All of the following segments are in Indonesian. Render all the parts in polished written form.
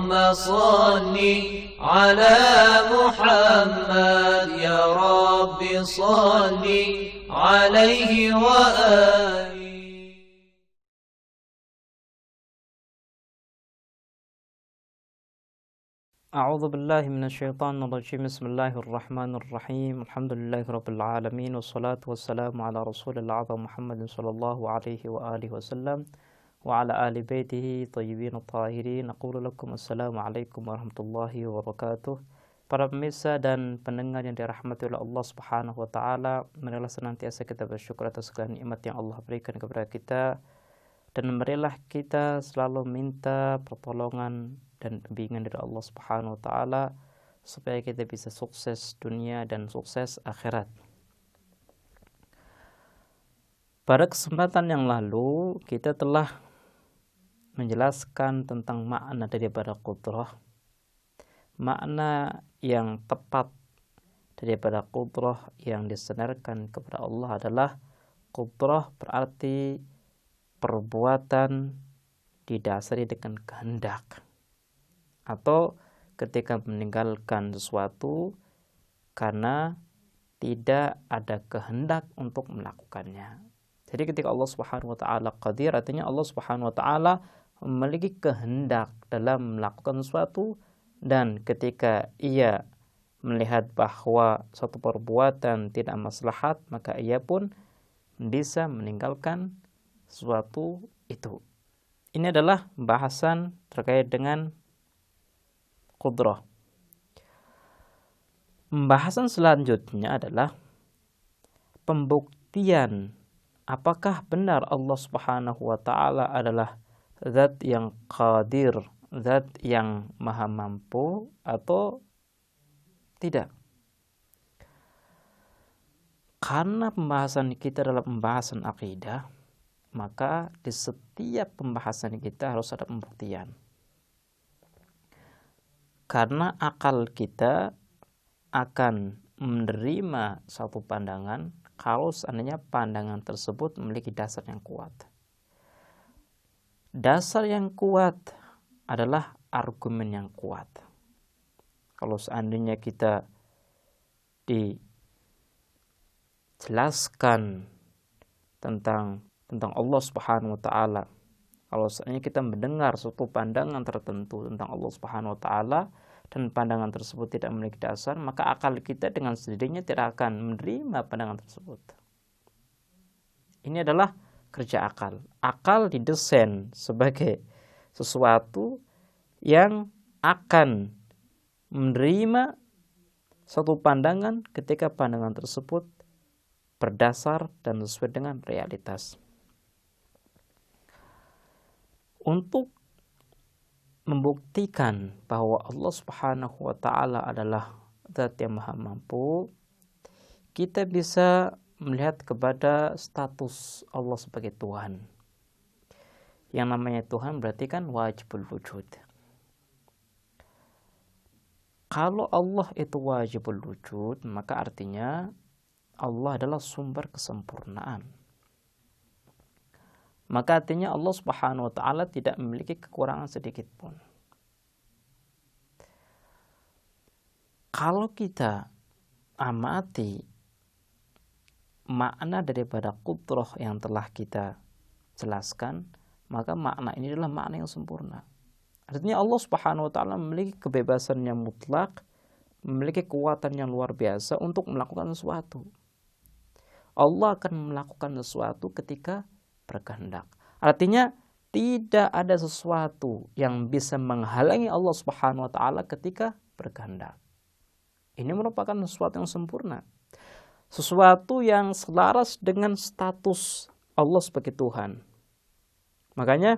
صل على محمد يا رب صل عليه وآله. أعوذ بالله من الشيطان الرجيم. بسم الله الرحمن الرحيم. الحمد لله رب العالمين، والصلاة والسلام على رسول الله محمد صلى الله عليه وآله وسلم وعلى آل بيته طيبين الطاهرين. أقول لكم السلام عليكم warahmatullahi wabarakatuh. Para pemirsa dan pendengar yang dirahmati oleh Allah Subhanahu wa taala, marilah senantiasa kita bersyukur atas segala nikmat yang Allah berikan kepada kita, dan marilah kita selalu minta pertolongan dan bimbingan dari Allah Subhanahu wa taala supaya kita bisa sukses dunia dan sukses akhirat. Pada kesempatan yang lalu kita telah menjelaskan tentang makna daripada qudrah. Makna yang tepat daripada qudrah yang disandarkan kepada Allah adalah qudrah berarti perbuatan didasari dengan kehendak, atau ketika meninggalkan sesuatu karena tidak ada kehendak untuk melakukannya. Jadi ketika Allah Subhanahu wa taala qadir, artinya Allah Subhanahu wa taala memiliki kehendak dalam melakukan sesuatu, dan ketika ia melihat bahwa suatu perbuatan tidak maslahat, maka ia pun bisa meninggalkan sesuatu itu. Ini adalah bahasan terkait dengan qudrah. Pembahasan selanjutnya adalah pembuktian apakah benar Allah Subhanahu wa taala adalah zat yang qadir, zat yang maha mampu, atau tidak. Karena pembahasan kita adalah pembahasan akidah, maka di setiap pembahasan kita harus ada pembuktian. Karena akal kita akan menerima satu pandangan kalau seandainya pandangan tersebut memiliki dasar yang kuat. Dasar yang kuat adalah argumen yang kuat. Kalau seandainya kita dijelaskan tentang Allah Subhanahu wa taala, kalau seandainya kita mendengar suatu pandangan tertentu tentang Allah Subhanahu wa taala dan pandangan tersebut tidak memiliki dasar, maka akal kita dengan sendirinya tidak akan menerima pandangan tersebut. Ini adalah kerja akal. Akal didesain sebagai sesuatu yang akan menerima suatu pandangan ketika pandangan tersebut berdasar dan sesuai dengan realitas. Untuk membuktikan bahwa Allah Subhanahu wa taala adalah zat yang maha mampu, kita bisa melihat kepada status Allah sebagai Tuhan. Yang namanya Tuhan berarti kan wajibul wujud. Kalau Allah itu wajibul wujud, maka artinya Allah adalah sumber kesempurnaan. Maka artinya Allah Subhanahu wa taala tidak memiliki kekurangan sedikit pun. Kalau kita amati makna daripada qudrah yang telah kita jelaskan, maka makna ini adalah makna yang sempurna. Artinya Allah Subhanahu wa taala memiliki kebebasan yang mutlak, memiliki kekuatan yang luar biasa untuk melakukan sesuatu. Allah akan melakukan sesuatu ketika berkehendak. Artinya tidak ada sesuatu yang bisa menghalangi Allah Subhanahu wa taala ketika berkehendak. Ini merupakan sesuatu yang sempurna. Sesuatu yang selaras dengan status Allah sebagai Tuhan. Makanya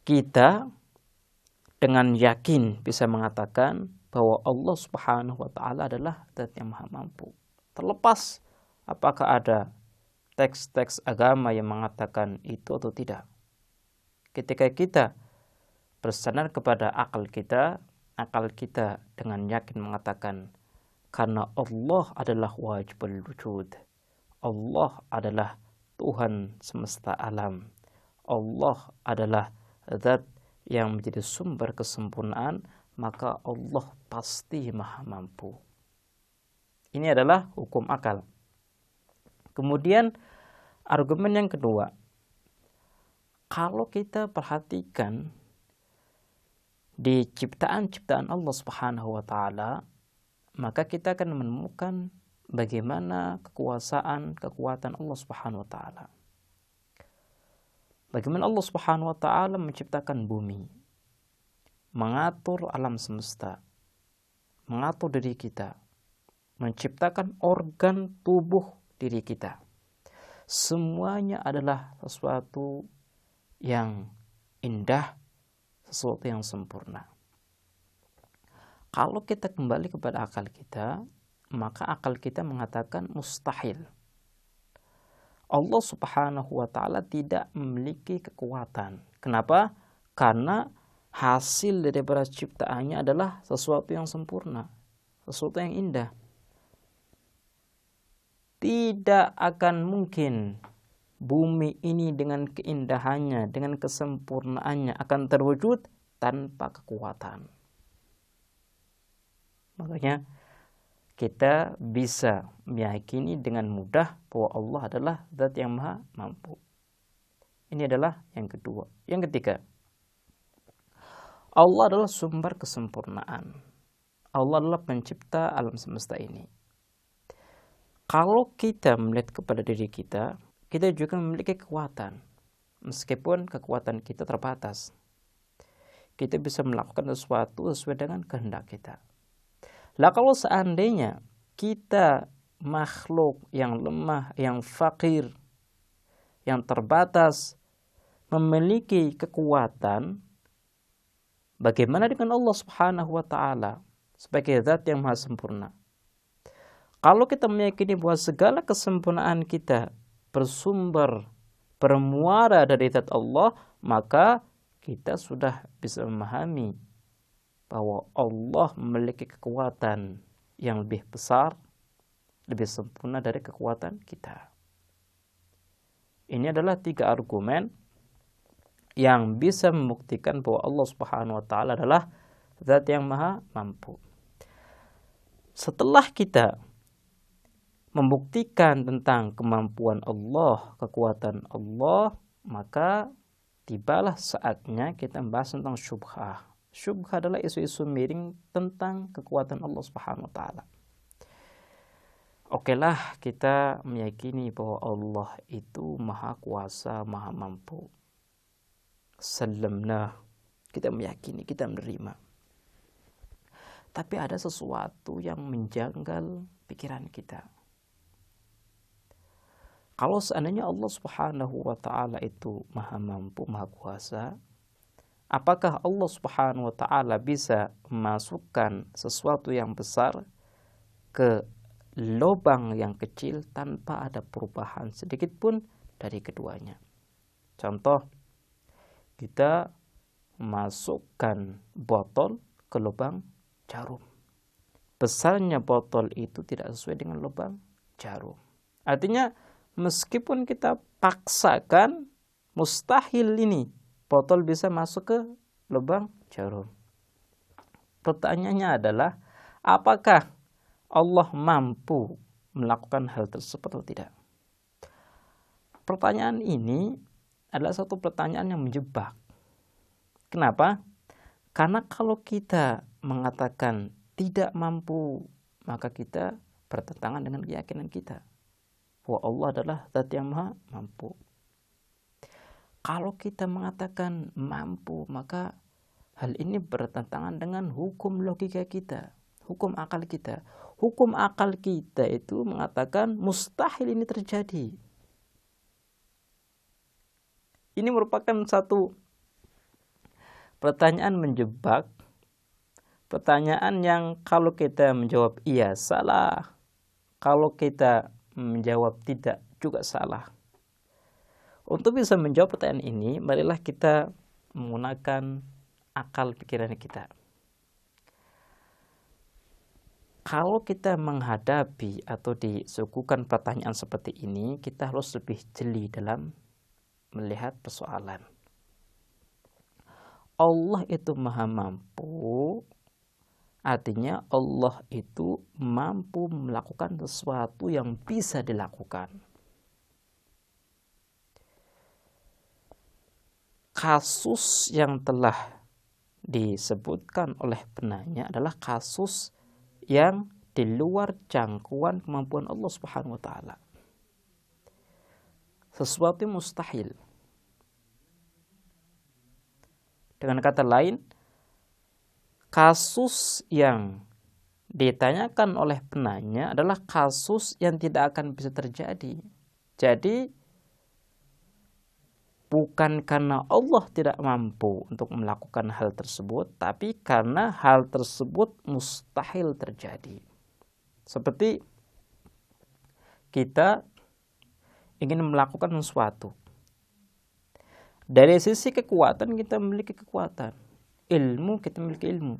kita dengan yakin bisa mengatakan bahwa Allah Subhanahu wa taala adalah zat yang maha mampu. Terlepas apakah ada teks-teks agama yang mengatakan itu atau tidak. Ketika kita bersandar kepada akal kita dengan yakin mengatakan karena Allah adalah wajibul wujud, Allah adalah Tuhan semesta alam, Allah adalah zat yang menjadi sumber kesempurnaan, maka Allah pasti maha mampu. Ini adalah hukum akal. Kemudian argumen yang kedua, kalau kita perhatikan di ciptaan-ciptaan Allah Subhanahu wa taala, maka kita akan menemukan bagaimana kekuatan Allah Subhanahu wa taala. Bagaimana Allah Subhanahu wa taala menciptakan bumi, mengatur alam semesta, mengatur diri kita, menciptakan organ tubuh diri kita. Semuanya adalah sesuatu yang indah, sesuatu yang sempurna. Kalau kita kembali kepada akal kita, maka akal kita mengatakan mustahil. Allah Subhanahu wa taala tidak memiliki kekuatan. Kenapa? Karena hasil daripada ciptaannya adalah sesuatu yang sempurna, sesuatu yang indah. Tidak akan mungkin bumi ini dengan keindahannya, dengan kesempurnaannya akan terwujud tanpa kekuatan. Makanya kita bisa meyakini dengan mudah bahwa Allah adalah Zat yang maha mampu. Ini adalah yang kedua. Yang ketiga, Allah adalah sumber kesempurnaan. Allah adalah pencipta alam semesta ini. Kalau kita melihat kepada diri kita, kita juga memiliki kekuatan. Meskipun kekuatan kita terbatas, kita bisa melakukan sesuatu sesuai dengan kehendak kita. Lah kalau seandainya kita makhluk yang lemah, yang fakir, yang terbatas, memiliki kekuatan, bagaimana dengan Allah Subhanahu wa taala sebagai Zat yang maha sempurna? Kalau kita meyakini bahwa segala kesempurnaan kita bersumber, bermuara dari Zat Allah, maka kita sudah bisa memahami bahwa Allah memiliki kekuatan yang lebih besar, lebih sempurna dari kekuatan kita. Ini adalah 3 argumen yang bisa membuktikan bahwa Allah Subhanahu wa taala adalah Zat yang maha mampu. Setelah kita membuktikan tentang kemampuan Allah, kekuatan Allah, maka tibalah saatnya kita membahas tentang syubhah. Syubhah adalah isu-isu miring tentang kekuatan Allah Subhanahu wa taala. Okelah, kita meyakini bahwa Allah itu maha kuasa, maha mampu. Salamna, kita meyakini, kita menerima. Tapi ada sesuatu yang menjanggal pikiran kita. Kalau seandainya Allah Subhanahu wa taala itu maha mampu, maha kuasa, apakah Allah Subhanahu wa taala bisa memasukkan sesuatu yang besar ke lubang yang kecil tanpa ada perubahan sedikit pun dari keduanya? Contoh, kita masukkan botol ke lubang jarum. Besarnya botol itu tidak sesuai dengan lubang jarum. Artinya meskipun kita paksakan, mustahil ini botol bisa masuk ke lubang jarum. Pertanyaannya adalah, apakah Allah mampu melakukan hal tersebut atau tidak? Pertanyaan ini adalah satu pertanyaan yang menjebak. Kenapa? Karena kalau kita mengatakan tidak mampu, maka kita bertentangan dengan keyakinan kita bahwa Allah adalah Zat yang maha mampu. Kalau kita mengatakan mampu, maka hal ini bertentangan dengan hukum logika kita, hukum akal kita. Hukum akal kita itu mengatakan mustahil ini terjadi. Ini merupakan satu pertanyaan menjebak, pertanyaan yang kalau kita menjawab iya salah, kalau kita menjawab tidak juga salah. Untuk bisa menjawab pertanyaan ini, marilah kita menggunakan akal pikiran kita. Kalau kita menghadapi atau disuguhkan pertanyaan seperti ini, kita harus lebih jeli dalam melihat persoalan. Allah itu maha mampu, artinya Allah itu mampu melakukan sesuatu yang bisa dilakukan. Kasus yang telah disebutkan oleh penanya adalah kasus yang di luar jangkauan kemampuan Allah Subhanahu wa taala. Sesuatu yang mustahil. Dengan kata lain, kasus yang ditanyakan oleh penanya adalah kasus yang tidak akan bisa terjadi. Jadi bukan karena Allah tidak mampu untuk melakukan hal tersebut, tapi karena hal tersebut mustahil terjadi. Seperti kita ingin melakukan sesuatu. Dari sisi kekuatan kita memiliki kekuatan. Ilmu kita memiliki ilmu.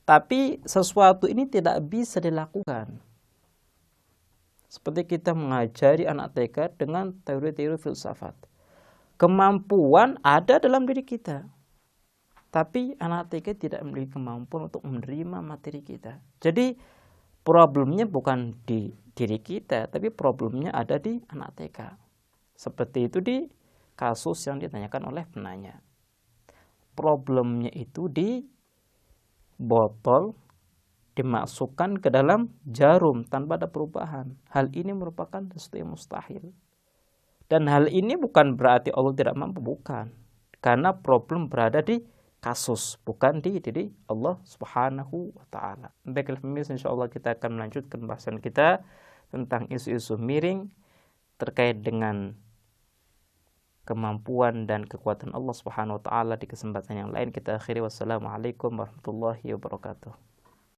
Tapi sesuatu ini tidak bisa dilakukan. Seperti kita mengajari anak TK dengan teori-teori filsafat. Kemampuan ada dalam diri kita. Tapi anak TK tidak memiliki kemampuan untuk menerima materi kita. Jadi problemnya bukan di diri kita, tapi problemnya ada di anak TK. Seperti itu di kasus yang ditanyakan oleh penanya. Problemnya itu di botol dimasukkan ke dalam jarum tanpa ada perubahan. Hal ini merupakan sesuatu yang mustahil. Dan hal ini bukan berarti Allah tidak mampu, bukan. Karena problem berada di kasus, bukan di diri Allah Subhanahu wa taala. Baiklah pemirsa, insyaallah kita akan melanjutkan bahasan kita tentang isu-isu miring terkait dengan kemampuan dan kekuatan Allah Subhanahu wa taala di kesempatan yang lain. Kita akhiri, wassalamualaikum warahmatullahi wabarakatuh.